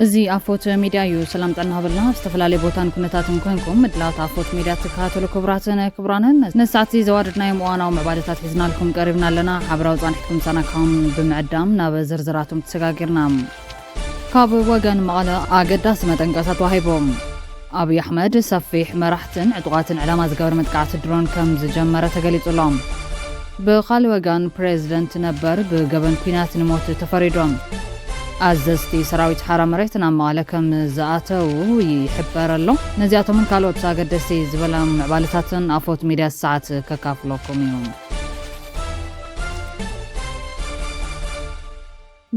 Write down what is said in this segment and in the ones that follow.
እዚ ኣፎት ሚድያ እዩ ሰላም ጠና ሃበልና ዝተፈላለዩ ቦታን ኩነታትን ኮንኩም ምድላት ኣፎት ሚድያ ተካታተሉ ክቡራንን ነሳዓት ዘዋድድናይ ምዋናው መባደታት ሒዝናልኩም ቀሪብና ኣለና ሓበራዊ ጻንሕኩም ጻናካውን ብምዕዳም ናብ ዝርዝራቱም ተሰጋጊርና ካብ ወገን መቐለ ኣገዳሲ መጠንቀቕታ ተዋሂቦም ኣብይ ኣሕመድ ሰፊሕ መራሕትን ዕጡቓትን ዕላማ ዝገበረ መጥቃዕቲ ድሮን ከም ዝጀመረ ተገሊጹሎም ብኻልእ ወገን ፕሬዝደንት ነበር ብገበን ኩናት ንሞት ተፈሪዶም ኣዘዝቲ ሰራዊት ሓራ መሬት ናብ መቐለ ከም ዝኣተው ይሕበር ኣሎ ነዚኣቶምን ካልኦት ኣገደስቲ ዝበሎም ምዕባለታትን ኣፎት ሚድያ ሰዓት ከካፍለኩም እዩ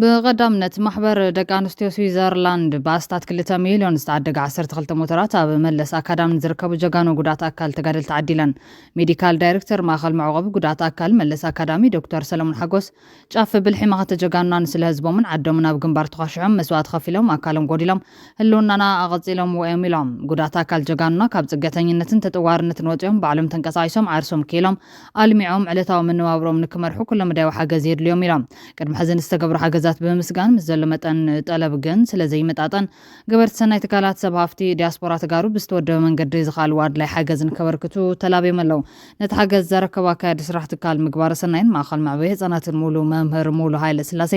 ብቐዳምነት ማሕበር ደቂ ኣንስትዮ ስዊዘርላንድ ባስታት 2 ሚልዮን ዝተዓደገ 12 ሞተራት ኣብ መለስ ኣካዳሚ ዝርከቡ ጀጋኑ ጉዳት ኣካል ተጋደልቲ ዓዲለን ሜዲካል ዳይሬክተር ማእኸል መዕቆቢ ጉዳት ኣካል መለስ ኣካዳሚ ዶክተር ሰለሞን ሓጎስ ጫፍ ብልሒ ማኸተ ጀጋኑና ንስለ ህዝቦምን ዓዶምን ኣብ ግንባር ተኻሽዖም መስዋዕት ከፊሎም ኣካሎም ጎዲሎም ህልውናና ኣቐፂሎም ወዮም ኢሎም ጉዳት ኣካል ጀጋኑና ካብ ጽገተኝነትን ተጠዋርነትን ወፂኦም ባዕሎም ተንቀሳቂሶም ዓርሶም ኪሎም ኣልሚዖም ዕለታዊ መነባብሮም ንክመርሑ ኩሎም መዳይ ሓገዝ የድልዮም ኢሎም ቅድሚ ሕዚ ዝተገብሩ ሓገዛት ብምስጋን ምስ ዘሎ መጠን ጠለብ ግን ስለዘይመጣጠን ገበርቲ ሰናይ ትካላት ሰብ ሃፍቲ ዲያስፖራ ተጋሩ ብዝተወደበ መንገዲ ዝኻልዋ ኣድላይ ሓገዝ ንከበርክቱ ተላብዮም ኣለው ነቲ ሓገዝ ዘረከቡ ኣካየዲ ስራሕ ትካል ምግባረ ሰናይን ማእኸል ማዕበይ ህፃናትን ሙሉ መምህር ሙሉ ሃይለ ስላሴ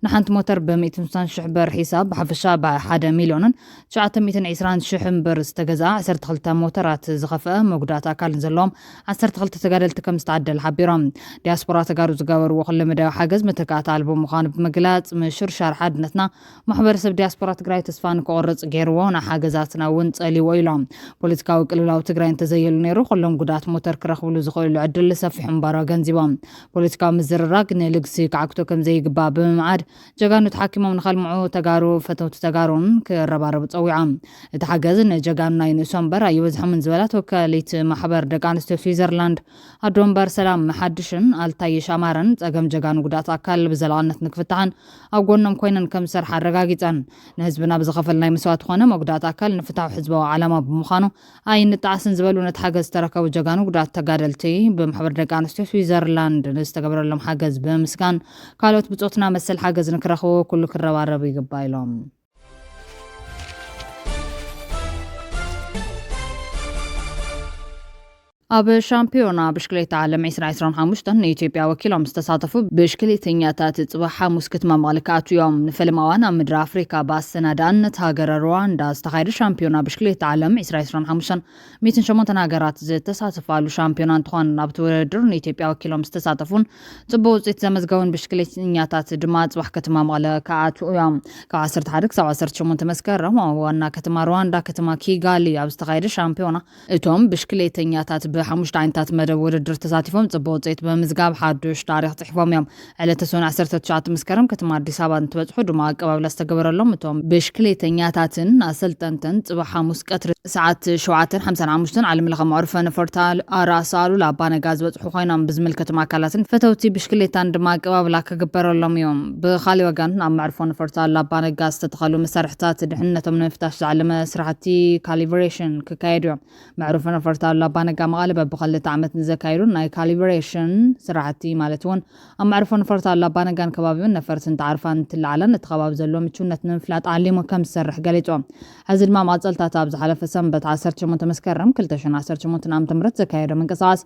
ንሓንቲ ሞተር ብ150,000 ብር ሒሳብ ብሓፈሻ ብ1 ሚልዮንን 920,000 ብር ዝተገዝኣ 12 ሞተራት ዝኸፍአ መጉዳት ኣካል ዘለዎም 12 ተጋደልቲ ከም ዝተዓደለ ሓቢሮም ዲያስፖራ ተጋሩ ዝገበርዎ ኩሉ መዳይ ሓገዝ መተካእታ ኣልቦ ምዃኑ ብምግላጽ ምሽርሻር ሓድነትና ማሕበረሰብ ዲያስፖራ ትግራይ ተስፋ ንክቆርጽ ገይርዎ ንሓገዛትና እውን ጸሊዎ ኢሎም ፖለቲካዊ ቅልውላው ትግራይ እንተዘየሉ ነይሩ ኩሎም ጉዳት ሞተር ክረኽብሉ ዝኽእሉ ዕድል ሰፊሕ እምባሮ ገንዚቦም ፖለቲካዊ ምዝርራግ ንልግሲ ክዓክቶ ከም ዘይግባእ ብምምዓድ ጀጋኑ ተሓኪሞም ንኸልምዑ ተጋሩ ፈተውቲ ተጋሩን ክረባረቡ ጸዊዖም እቲ ሓገዝ ንጀጋኑ ናይ ንእሶ እምበር ኣይበዝሖምን ዝበላ ተወካሊት ማሕበር ደቂ ኣንስትዮ ስዊዘርላንድ ኣዶ እምበር ሰላም መሓድሽን ኣልታይሽ ኣማረን ጸገም ጀጋኑ ጉዳት ኣካል ብዘላቕነት ንክፍታሕን ኣብ ጎኖም ኮይነን ከም ሰርሕ ኣረጋጊፀን ንህዝብና ብዝኸፈልናይ መስዋዕት ኮነ መጉዳት ኣካል ንፍትሐዊ ህዝባዊ ዓላማ ብምዃኑ ኣይንጣዓስን ዝበሉ ነቲ ሓገዝ ዝተረከቡ ጀጋኑ ጉዳት ተጋደልቲ ብማሕበር ደቂ ኣንስትዮ ስዊዘርላንድ ንዝተገበረሎም ሓገዝ ብምስጋን ካልኦት ብፆትና መሰል ሓገዝ ንክረኽቡ ኩሉ ክረባረቡ ይግባእ ኢሎም ኣብ ሻምፒዮና ብሽክሌታ ዓለም 2025 ንኢትዮጵያ ወኪሎም ዝተሳተፉ ብሽክሌተኛታት ጽባሕ ሓሙስ ክትማ መቐለ ከኣትዮም ንፈልም እዋን ኣብ ምድሪ ኣፍሪካ ብኣሰናዳእነት ሃገረ ሩዋንዳ ዝተኻየደ ሻምፒዮና ብሽክሌታ ዓለም 2025 108 ሃገራት ዝተሳተፋሉ ሻምፒዮና እንትኾን ኣብቲ ውድድር ንኢትዮጵያ ወኪሎም ዝተሳተፉን ጽቡቕ ውፅኢት ዘመዝገቡን ብሽክሌተኛታት ድማ ጽባሕ ከተማ መቐለ ከኣትዉ እዮም ካብ 11 ክሳብ 18 መስከረም ኣብ ዋና ከተማ ሩዋንዳ ከተማ ኪጋሊ ኣብ ዝተኻየደ ሻምፒዮና እቶም ብሽክሌተኛታት ሓሙሽተ ዓይነታት መደብ ውድድር ተሳቲፎም ጽቡቕ ውፅኢት ብምዝጋብ ሓዱሽ ታሪኽ ጽሒፎም እዮም ዕለተ ሰኑይ 19 መስከረም ከተማ ኣዲስ ኣበባ እንትበጽሑ ድማ ኣቀባብላ ዝተገበረሎም እቶም ብሽክሌተኛታትን ኣሰልጠንትን ጽባሕ ሓሙስ ቀትሪ ሰዓት 7:55 ዓለም ለኸ መዕርፎ ነፈርቲ ኣራእሲ ኣሉላ ኣባነጋ ዝበጽሑ ኮይኖም ብዝምልከቶም ኣካላትን ፈተውቲ ብሽክሌታን ድማ ኣቀባብላ ክግበረሎም እዮም ብኻልእ ወገን ኣብ መዕርፎ ነፈርቲ ኣሉላ ኣባነጋ ዝተተኸሉ መሳርሕታት ድሕንነቶም ንምፍታሽ ዝዓለመ ስራሕቲ ካሊብሬሽን ክካየዱ እዮም መዕርፎ ነፈርቲ ኣሉላ ኣባነጋ መቐለ በብኸልተ ዓመት ንዘካይዱ ናይ ካሊብሬሽን ስራሕቲ ማለት እውን ኣብ መዕርፎ ነፈርቲ ኣሉላ ኣባነጋን ከባቢውን ነፈርትን ተዓርፋን ትለዓለን እቲ ከባቢ ዘሎ ምቹነት ንምፍላጥ ዓሊሙ ከም ዝሰርሕ ገሊፆም ሕዚ ድማ መቐፀልታት ኣብ ዝሓለፈ ሰንበት 18 መስከረም 2018 ዓ.ም ዘካየደ ምንቅስቓስ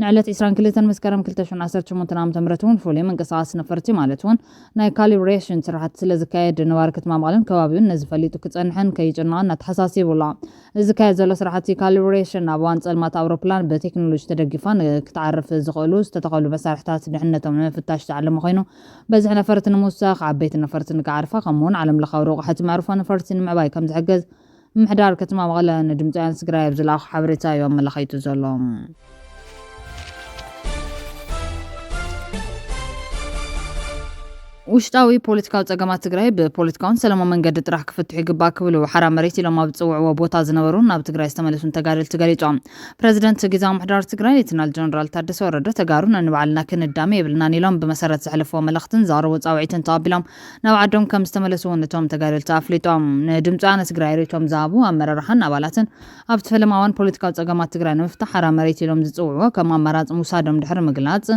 ንዕለት 22 መስከረም 2018 ዓ.ም እውን ፍሉይ ምንቅስቓስ ነፈርቲ ማለት እውን ናይ ካሊብሬሽን ስራሕቲ ስለዝካየድ ነዋሪ ከተማ መቐለን ከባቢውን ነዚ ፈሊጡ ክጸንሕን ከይጭንቕን እናተሓሳሲቡላ እዚ ዝካየድ ዘሎ ስራሕቲ ካሊብሬሽን ኣብ እዋን ጸልማት ኣውሮፕላን በቴክኖሎጂ ተደጊፋን ክትዓርፍ ዝኽእሉ ዝተተኸሉ መሳርሕታት ድሕንነቶም ንምፍታሽ ዝዓለመ ኮይኑ በዝሒ ነፈርቲ ንምውሳኽ ዓበይቲ ነፈርቲ ንክዓርፋ ከምኡውን ዓለም ለኻዊ ረቑሕቲ መዕርፎ ነፈርቲ ንምዕባይ ከም ዝሕገዝ ምምሕዳር ከተማ መቐለ ንድምፂ ወያነ ትግራይ ኣብ ዝለኣኹ ሓበሬታ እዮም መላኺቱ ዘሎ ውሽጣዊ ፖለቲካዊ ጸገማት ትግራይ ብፖለቲካውን ሰላማዊ መንገዲ ጥራሕ ክፍትሑ ይግባእ ክብሉ ሓራ መሬት ኢሎም ኣብ ዝፅውዕዎ ቦታ ዝነበሩ ናብ ትግራይ ዝተመለሱን ተጋደልቲ ገሊፆም ፕረዚደንት ጊዜያዊ ምምሕዳር ትግራይ ሌተናል ጀነራል ታደሰ ወረደ ተጋሩ ንባዕልና ክንዳመ የብልናን ኢሎም ብመሰረት ዘሕለፍዎ መልእኽትን ዛረቦ ጻውዒትን ተቐቢሎም ናብ ዓዶም ከም ዝተመለሱ እቶም ተጋደልቲ ኣፍሊጦም ንድምፂ ወያነ ትግራይ ሬቶም ዝሃቡ ኣመራርሓን ኣባላትን ኣብ ተፈለማዋን ፖለቲካዊ ጸገማት ትግራይ ንምፍታሕ ሓራ መሬት ኢሎም ዝፅውዕዎ ከም ኣማራፂ ምውሳዶም ድሕሪ ምግላጽ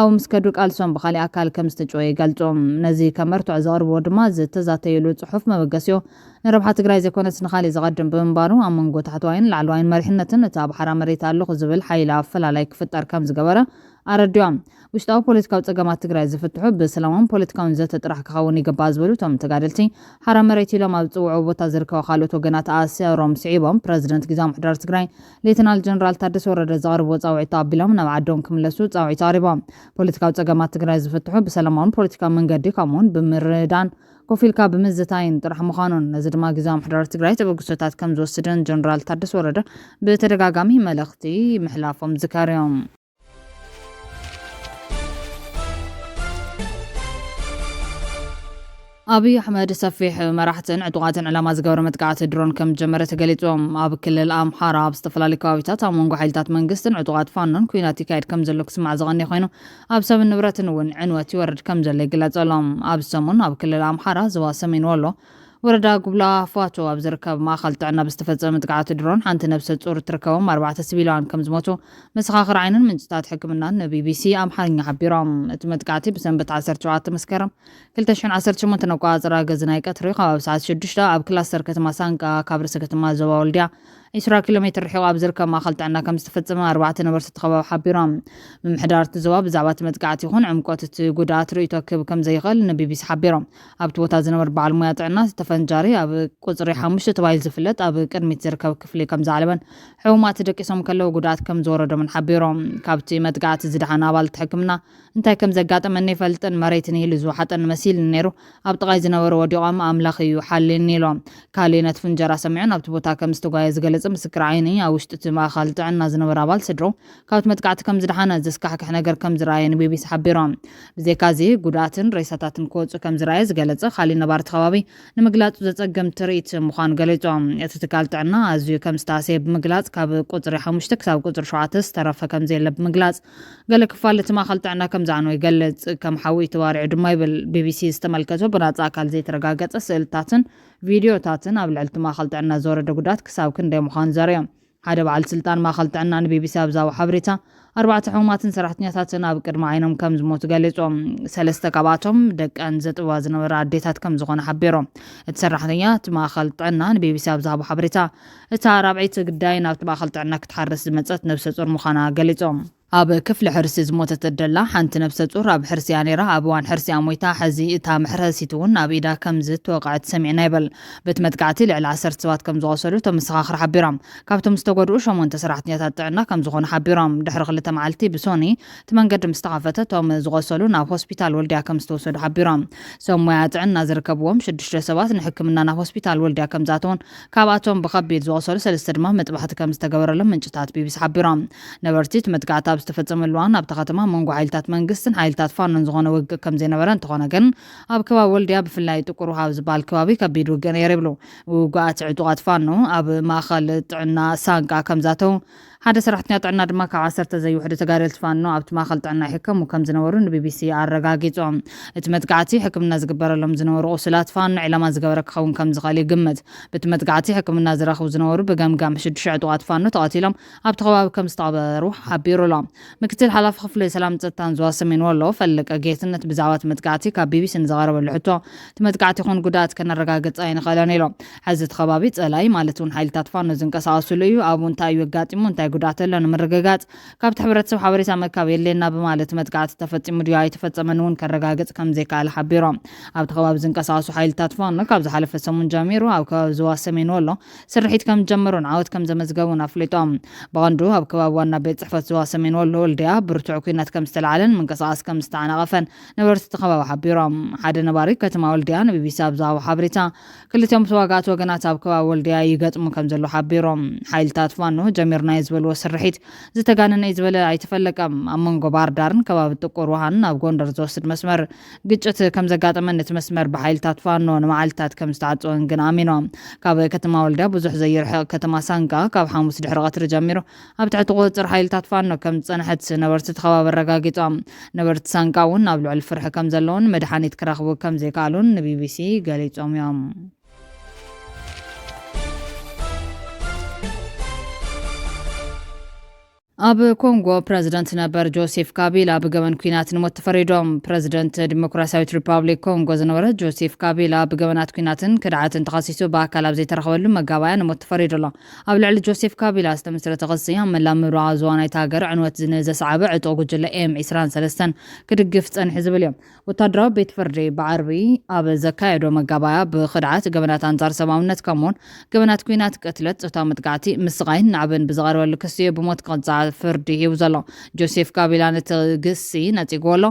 ኣብ ምስከዱ ቃልሶም ብኻልእ ኣካል ከም ዝተጨወየ ገልጾም نزي كمرتع زغرب ودما زتزاتيلو صحف مبقسيو نربحة تقراي زيكونت نخالي زغدن بمبارو أمنغو تحتوين العلوين مريحنة تاب حرام مريت اللغ زبل حيلا فلالايك في التركام زقبرة أردوام وشتاو بوليتكاو تقامات تقراي زفتحو بسلامون بوليتكاون زت تطرح كخاوني قباز بلو توم تقادلتي حرام مريتي لما بتوعو بتازركو خالوتو قنات آسيا روم سعيبهم بريزيدنت قزام حدار تقراي ليتنال جنرال تادس ورد زغرب وصاوعي طابلهم نوعدون كملسو صاوعي طاربهم بوليتكاو تقامات تقراي زفتحو بسلامون بوليتكاو من قدي كامون بمردان كوفيلكا بمزتاين طرح مخانون نزد ما قزام حدار تقراي تبقسوتات كم زوسدن جنرال تادس ورد بتدقاقامي ملختي محلافهم زكاريوم أبي أحمد سفيح مراحتن عطواتن على ما زقور متقعات درون كم جمرة قليتهم أب كل الأمحارة بستفلالي كوابيتات أمونقو حيلتات منقستن عطوات فانن كويناتي كايد كم زلوك سمع زغني خوينو أب سب النبرة ون عنواتي ورد كم زلي قلات علام أب سمون أب كل الأمحارة زوا سمين والو وردا قبلا فاتو أبزركب ما خلطعنا بستفزة متقعات درون حانت نفسه صورة تركبهم 4 سبيلان كم زموتو مسخاخر عينن من جتات حكمنا بي بي سي أمحارين حبيرام متقعاتي بسنبت 10 مسكرم كلتشون 18 نقاطر غزناي كتريقه بساعه 6 اب كلاستر كتما سانكا كابرسه كتما زوا ولديا 10 كيلومتر رحيق ابزركا ما خلطعنا كم استفصم 4 نبر تخبا حبيرام من حدار تزواب زعبات متقعت يكون عمقوت غدات ريتوكب كم زيغل نبي بيس حبيرام اب توتا زنبر بعل مويا طعنا تفنجاري اب قصري 5 تبايل زفلت اب قدميت زركب كفلي كم زعلبن حومات دقيسهم كلو غدات كم زورد من حبيرام كابتي متقعت زدحنا بال تحكمنا انتي كم زقاطمني فلطن مريتني لزوحطن مسيل نيرو اب تقاي زنبر وديقام املاخيو حلني لهم كالينت فنجرا سمعنا اب توتا كم استغاي زغلص مسكر عيني اوشت ما خالطعنا زنبر ابال سدرو كابت متقعت كم زدحنا زسكحك ነገር كم زراين بيبي حبيرام بزيكازي غداتن ريساتاتن كوص كم زراي زغلص خالي نبارت خبابي نمغلاص زصقم تريت مخان غليطوم يتتكالطعنا ازي كم ستاسيب مغلاص كاب قطري 5 كساب قطر 7 ترفه كم زيلب مغلاص قال كفالت ما خالطعنا كم زانو يغلص كم حوي توارع دما يبل بي بي سي استملكتو بناص አካል زي ترغاغص سلطاتن فيديوتاتن ابلعلت ما خلطعنا زور دغدات كساب كنده مخان زاريم حدا بعل سلطان ما خلطعنا بي بي سي ابزاو حبريتا 4 حوماتن سرحتنياتاتن اب قدم عينهم كم زموت غليصوم سلسته قباتهم دقان زطوا زنبر اديتات كم زغونه حبيروم اتسرحنيات ما خلطعنا بي بي سي ابزاو حبريتا اتا رابعيت قداين اب ما خلطعنا كتحرس مصت نفس صور مخانا غليصوم اب كفل حرس زموتت الدلا حنت نفس صور اب حرس يعني را ابوان حرس امويتا حزي اتا محرسيتون ابيدا كمزت وقعت سمعنا يبل بتمتقعتي لعل 10 سوات كم زوصلو تمسخاخر حبيرام كابتم استغدو شمون تسرحتنيات تعنا كم زغون حبيرام دحر خلت معلتي بسوني تمنقد مستعفته توم زغوصلو نا هوسبيتال ولديا كم استوسد حبيرام سمعت عنا زركبوم 6 سوات نحكمنا نا هوسبيتال ولديا كم زاتون كاباتهم بخبيت زوصلو سلسدما مطبحت كم استغبرلم منጭታት ቢቢስ حبيرام نبرتي تمتقعتا استفصم اللوان اب تختما منغو حيلتات منغستن حيلتات فانن زغونه وق كم زينبرن تخونه ግን اب كبا ولديا بفلاي ጥቁር ውሃ ዝባል ከባቢ ከቢድ ወገን የረብሎ ወጋት ዕጡቃት ፋኖ اب ማخل ጥዕና ሳንቃ ከምዛተው ሓደ ሰራሕተኛ ጥዕና ድማ ካብ 10 ዘይውሕደ ተጋደልቲ ፋኖ ኣብቲ ማخل ጥዕና ይሕከሙ ከም ዝነበሩ ንቢቢሲ ኣረጋጊጾም እቲ መጥቃዕቲ ሕክምና ዝግበረሎም ዝነበሩ ቁስላት ፋኖ ዕላማ ዝገበረ ክኸውን ከም ዝኽእል ይግመት በቲ መጥቃዕቲ ሕክምና ዝረኽቡ ዝነበሩ ብገምጋም 6 ዕጡቃት ፋኖ ተቐቲሎም ኣብቲ ከባቢ ከም ዝተቐበሩ ሓቢሩሎም ምክትል ሓላፊ ክፍሊ ሰላም ፀጥታን ዞባ ሰሜን ወሎ ፈለቀ ጌትነት ብዛዕባ እቲ መጥቃዕቲ ካብ ቢቢሲ ንዘቐረበሉ ሕቶ እቲ መጥቃዕቲ ይኹን ጉዳት ከነረጋግፅ ኣይንኽእለን ኢሎም ሕዚ እቲ ከባቢ ፀላይ ማለት እውን ሓይልታት ፋኖ ዝንቀሳቐስሉ እዩ ኣብ እንታይ እዩ ኣጋጢሙ እንታይ ጉዳተለን መረጋጋጽ ካብ ተሕብረተሰብ ሓበሬታ መካብ የለና በማለት መጥቃዕቲ ተፈጺሙ ድዩ ኣይተፈጸመን ከረጋግጽ ከም ዘይካኣል ሓቢሮም ኣብ ተኸባቢ ዝንቀሳቐሱ ሓይልታት ፋኖ ካብ ዝሓለፈ ሰሙን ጀሚሩ ኣብ ከባቢ ዞባ ሰሜን ወሎ ስርሒት ከም ጀመሩን ዓወት ከም ዘመዝገቡን ኣፍሊጦም ብቐንዱ ኣብ ከባቢ ዋና ቤት ጽሕፈት ዞባ ሰሜን ወሎ ወልድያ ብርቱዕ ኩናት ከም ዝተለዓለን ምንቅስቓስ ከም ዝተዓናቐፈን ነበርቲ ተኸባቢ ሓቢሮም ሓደ ነባሪ ከተማ ወልድያ ንቢቢሲ ኣብ ዛሃቦ ሓበሬታ ክልቲኦም ተዋጋእቲ ወገናት ኣብ ከባቢ ወልድያ ይገጥሙ ከም ዘሎ ሓቢሮም ሓይልታት ፋኖ ጀሚርና ዝብል ስርሒት ዝተጋነነ ዝበለ ኣይተፈለቀም ኣብ መንጎ ባርዳርን ከባቢ ጥቁር ውሃን ኣብ ጎንደር ዝወስድ መስመር ግጭት ከም ዘጋጠመን እቲ መስመር ብሓይልታት ፋኖ ንመዓልታት ከም ዝተዓጽወን ግን ኣሚኖም ካብ ከተማ ወልድያ ብዙሕ ዘይርሕቕ ከተማ ሳንቃ ካብ ሓሙስ ድሕሪ ቀትሪ ጀሚሩ ኣብ ትሕቲ ቁፅር ሓይልታት ፋኖ ከም ዝጸንሐት ነበርቲ ተኸባቢ ኣረጋጊጾም ነበርቲ ሳንቃ እውን ኣብ ልዕሊ ፍርሒ ከም ዘለውን መድሓኒት ክረኽቡ ከም ዘይከኣሉን ንቢቢሲ ገሊጾም እዮም ኣብ ኮንጎ ፕረዚደንት ነበር ጆሴፍ ካቢላ ብገበን ኩናት ንሞት ተፈሪዶም። ፕረዚደንት ዲሞክራሲያዊት ሪፐብሊክ ኮንጎ ዝነበረ ጆሴፍ ካቢላ ብገበናት ኩናትን ክድዓትን ተኸሲሱ ብኣካል ኣብ ዘይተረኸበሉ መጋባያ ንሞት ተፈሪዱ ኣሎ። ኣብ ልዕሊ ጆሴፍ ካቢላ ዝተመስረተ ክሲ ኣብ መላእ ምብራቕ ዞባ ናይቲ ሃገር ዕንወት ዘስዓበ ዕጡቕ ጉጅለ M23 ክድግፍ ፀኒሑ ዝብል እዮም። ወታደራዊ ቤት ፍርዲ ብዓርቢ ኣብ ዘካየዶ መጋባያ ብክድዓት ገበናት ኣንጻር ሰብኣውነት ከምኡውን ገበናት ኩናት ቅትለት ፆታዊ መጥቃዕቲ ምስቃይን ናዕብን ብዝቐርበሉ ክሲ ብሞት ቅፅዓት ፍርዲ ሂቡ ዘሎ። ጆሴፍ ካቢላ ነቲ ግሲ ነፂግዎ ኣሎ።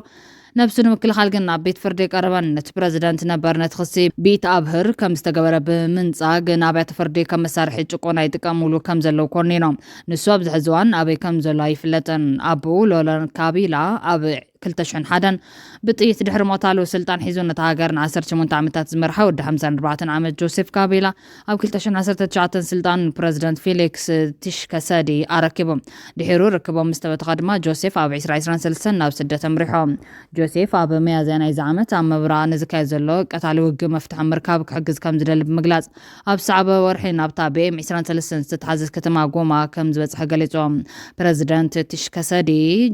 ነብሱ ንምክልኻል ግን ኣብ ቤት ፍርዲ ቀረበን። ነቲ ፕረዚደንት ነበር ነቲ ክሲ ቢት ኣብህር ከም ዝተገበረ ብምንፃግ ንኣብያተ ፍርዲ ከም መሳርሒ ጭቆና ይጥቀምሉ ከም ዘለው ኮኒኖም። ንሱ ኣብዚ ሕዚ እዋን ኣበይ ከም ዘሎ ኣይፍለጥን። ኣቦኡ ሎረን ካቢላ ኣብ 2001 ብጥይት ድሕሪ ሞታሉ ስልጣን ሒዙ ነቲ ሃገር ን18 ዓመታት ዝመርሐ ወዲ 54 ዓመት ጆሴፍ ካቢላ ኣብ 2019 ስልጣን ፕረዚደንት ፌሊክስ ቲሽከሰዲ ኣረኪቦም። ድሒሩ ርክቦም ምስ ተበተኸ ድማ ጆሴፍ ኣብ 2023 ናብ ስደት ኣምሪሖም። ጆሴፍ ኣብ መያዝያ ናይዚ ዓመት ኣብ ምብራቕ ንዝካየድ ዘሎ ቀታሊ ውግእ መፍትሒ ምርካብ ክሕግዝ ከም ዝደሊ ብምግላጽ ኣብ ሰዕበ ወርሒ ናብታ ብM23 ዝተተሓዘት ከተማ ጎማ ከም ዝበፅሐ ገሊፆም። ፕረዚደንት ቲሽከሰዲ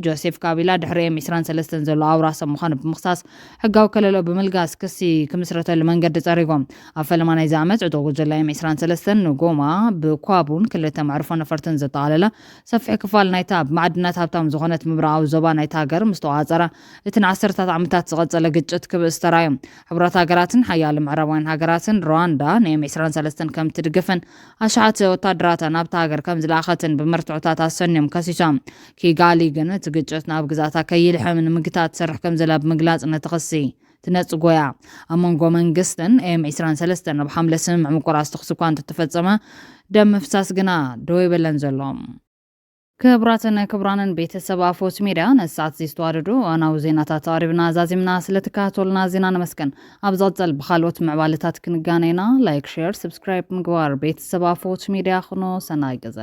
ጆሴፍ ካቢላ ድሕሪ M23 ዘሎ ኣውራሰብ ምዃኑ ብምኽሳስ ሕጋዊ ከለሎ ብምልጋስ ክሲ ክምስረተሉ መንገዲ ፀሪጎም። ኣብ ፈለማ ናይዚ ዓመት ዕጡቕ ጉጅለ M23 ንጎማ ብኳቡን ክልተ መዕርፎ ነፈርትን ዘጠቓለለ ሰፊሕ ክፋል ናይታ ብማዕድናት ሃብታም ዝኾነት ምብራቓዊ ዞባ ናይታ ሃገር ምስ ተዋፀረ እቲ ን10 ዓመታት ዝቐፀለ ግጭት ክብእስ ተራዮም። ሕቡራት ሃገራትን ሓያሉ ምዕራባውያን ሃገራትን ሩዋንዳ ንM23 ከም ትድግፍን ኣሽዓተ ወታደራታ ናብታ ሃገር ከም ዝለኣኸትን ብመርትዑታት ኣሰንዮም ከሲሶም። ኪጋሊ ግን እቲ ግጭት ናብ ግዛእታ ከይልሕም ንምግታት ትሰርሕ ከም ዘላ ብምግላጽ ነቲ ክሲ ትነጽጎ እያ። ኣብ መንጎ መንግስትን M23 ኣብ ሓምለ ስምምዕ ምቁራጽ ተኽሲ እኳ እንተተፈጸመ ደም ምፍሳስ ግና ደው ይበለን ዘሎ። ክቡራትን ክቡራንን ቤተሰብ ኣፎት ሚድያ ነሳት ዝተዋደዱ ዋናዊ ዜናታት ኣቅሪብና ዛዚምና ስለተከታተሉና ዜና ነመስከን። ኣብ ዝቕፅል ብካልኦት ምዕባለታት ክንጋነይና። ላይክ፣ ሼር፣ ሰብስክራይብ ምግባር ቤተሰብ ኣፎት ሚድያ ክኖ ሰናይ ግዜ